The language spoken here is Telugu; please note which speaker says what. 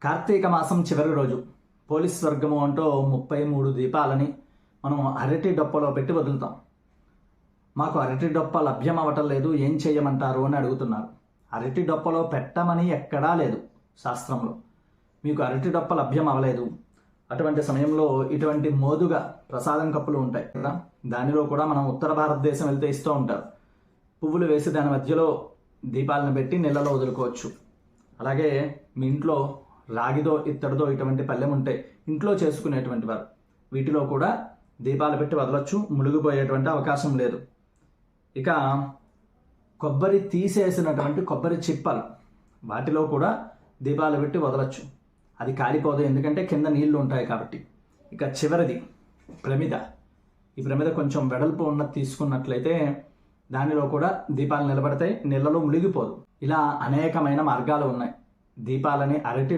Speaker 1: కార్తీక మాసం చివరి రోజు పోలీస్ వర్గము అంటూ 33 దీపాలని మనం అరటి డొప్పలో పెట్టి వదులుతాం. మాకు అరటి డొప్ప లభ్యం అవ్వటం లేదు, ఏం చేయమంటారు అని అడుగుతున్నారు. అరటి డొప్పలో పెట్టమని ఎక్కడా లేదు శాస్త్రంలో. మీకు అరటి డొప్ప లభ్యం అవ్వలేదు, అటువంటి సమయంలో ఇటువంటి మోదుగా ప్రసాదం కప్పులు ఉంటాయి కదా, దానిలో కూడా మనం ఉత్తర భారతదేశం వెళ్తే ఇస్తూ ఉంటారు. పువ్వులు వేసి దాని మధ్యలో దీపాలను పెట్టి నీళ్ళలో వదులుకోవచ్చు. అలాగే మీ ఇంట్లో రాగిదో ఇత్తడిదో ఇటువంటి పళ్ళెం ఉంటాయి ఇంట్లో చేసుకునేటువంటి వారు, వీటిలో కూడా దీపాలు పెట్టి వదలొచ్చు, మునిగిపోయేటువంటి అవకాశం లేదు. ఇక కొబ్బరి తీసేసినటువంటి కొబ్బరి చిప్పలు, వాటిలో కూడా దీపాలు పెట్టి వదలొచ్చు, అది కాలిపోదు, ఎందుకంటే కింద నీళ్లు ఉంటాయి కాబట్టి. ఇక చివరిది ప్రమిద. ఈ ప్రమిద కొంచెం వెడల్పు ఉన్నది తీసుకున్నట్లయితే దానిలో కూడా దీపాలు నిలబడతాయి, నీళ్ళలో మునిగిపోదు. ఇలా అనేకమైన మార్గాలు ఉన్నాయి. దీపాలని అరటి